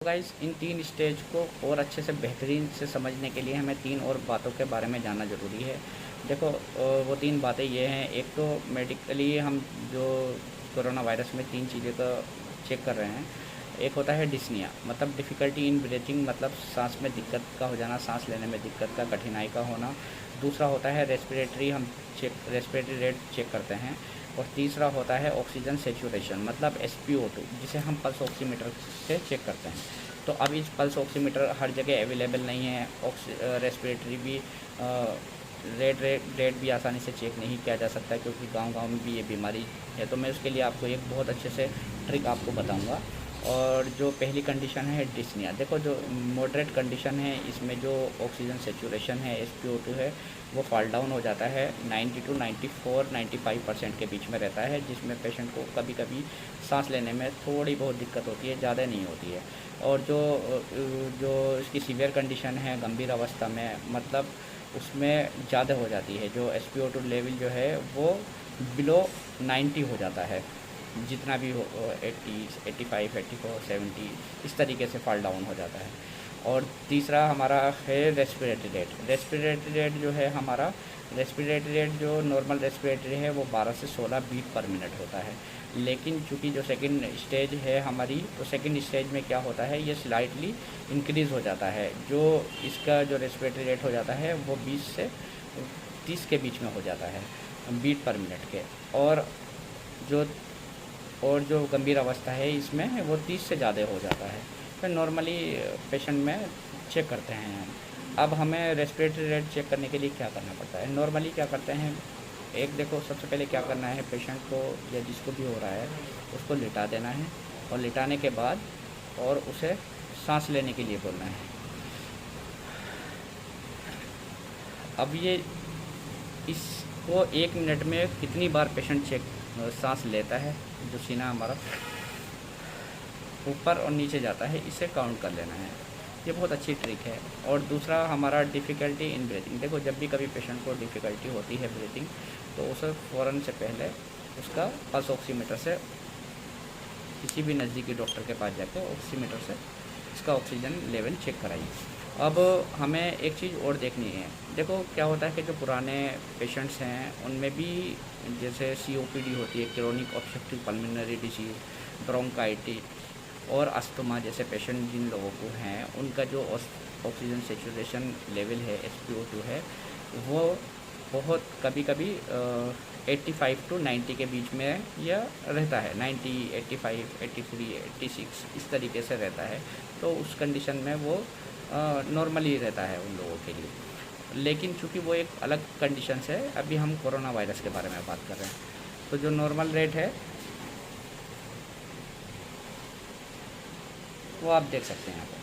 Guys in 3 stage को और अच्छे से बेहतरीन से समझने के लिए हमें 3 और बातों के बारे में जानना ज़रूरी है। देखो वो 3 बातें ये हैं, एक तो मेडिकली हम जो कोरोना वायरस में 3 चीज़ें का चेक कर रहे हैं। एक होता है डिस्निया, मतलब डिफ़िकल्टी इन ब्रीथिंग, मतलब सांस में दिक्कत का हो जाना, सांस लेने में दिक्कत का, कठिनाई का होना। दूसरा होता है रेस्पिरेटरी, हम रेस्पिरेटरी रेट चेक करते हैं। और तीसरा होता है ऑक्सीजन सेचुरेशन, मतलब SpO2, जिसे हम पल्स ऑक्सीमीटर से चेक करते हैं। तो अब इस पल्स ऑक्सीमीटर हर जगह अवेलेबल नहीं है। रेस्पिरेटरी भी रेट भी आसानी से चेक नहीं किया जा सकता, क्योंकि गांव-गांव में भी ये बीमारी है। तो मैं उसके लिए आपको एक बहुत अच्छे से ट्रिक आपको बताऊंगा। और जो पहली कंडीशन है डिस्निया, देखो जो मॉडरेट कंडीशन है, इसमें जो ऑक्सीजन सेचुरेशन है, SpO2 है, वो फॉल डाउन हो जाता है 90 टू 94-95% के बीच में रहता है, जिसमें पेशेंट को कभी कभी सांस लेने में थोड़ी बहुत दिक्कत होती है, ज़्यादा नहीं होती है। और जो जो इसकी सीवियर कंडीशन है गंभीर अवस्था में, मतलब उसमें ज़्यादा हो जाती है, जो SpO2 लेवल जो है वो बिलो 90 हो जाता है, जितना भी हो 80, 85, 84, 70, इस तरीके से फॉल डाउन हो जाता है। और तीसरा हमारा है रेस्पिरेटरी रेट। रेस्पिरेटरी रेट जो है हमारा, रेस्पिरेटरी रेट जो नॉर्मल रेस्पिरेटरी है वो 12 से 16 बीट पर मिनट होता है। लेकिन चूँकि जो सेकंड स्टेज है हमारी, तो सेकंड स्टेज में क्या होता है, ये स्लाइटली इंक्रीज़ हो जाता है। जो इसका जो रेस्पिरेटरी रेट हो जाता है वो 20 से 30 के बीच में हो जाता है बीट पर मिनट के। और जो गंभीर अवस्था है इसमें वो 30 से ज़्यादा हो जाता है। फिर नॉर्मली पेशेंट में चेक करते हैं हम। अब हमें रेस्पिरेटरी रेट चेक करने के लिए क्या करना पड़ता है? नॉर्मली क्या करते हैं, एक देखो सबसे पहले क्या करना है, पेशेंट को या जिसको भी हो रहा है उसको लिटा देना है, और लिटाने के बाद और उसे सांस लेने के लिए बोलना है। अब ये इसको 1 मिनट में कितनी बार पेशेंट सांस लेता है, जो सीना हमारा ऊपर और नीचे जाता है, इसे काउंट कर लेना है। ये बहुत अच्छी ट्रिक है। और दूसरा हमारा डिफ़िकल्टी इन ब्रीथिंग। देखो जब भी कभी पेशेंट को डिफ़िकल्टी होती है ब्रीथिंग, तो उसे फ़ौरन से पहले उसका पल्स ऑक्सीमीटर से किसी भी नज़दीकी डॉक्टर के पास जाकर ऑक्सीमीटर से इसका ऑक्सीजन लेवल चेक कराइए। अब हमें एक चीज़ और देखनी है। देखो क्या होता है कि जो पुराने पेशेंट्स हैं उनमें भी जैसे COPD होती है, chronic obstructive pulmonary disease, bronchitis और अस्थमा जैसे पेशेंट जिन लोगों को हैं, उनका जो ऑक्सीजन सेचुरेशन लेवल है, SpO2 है, वो बहुत कभी कभी 85 टू 90 के बीच में यह रहता है। 90, 85, 83, 86 इस तरीके से रहता है। तो उस कंडीशन में वो नॉर्मली रहता है उन लोगों के लिए। लेकिन चूँकि वो एक अलग कंडीशन है, अभी हम कोरोना वायरस के बारे में बात कर रहे हैं। तो जो नॉर्मल रेट है वो आप देख सकते हैं यहाँ पर।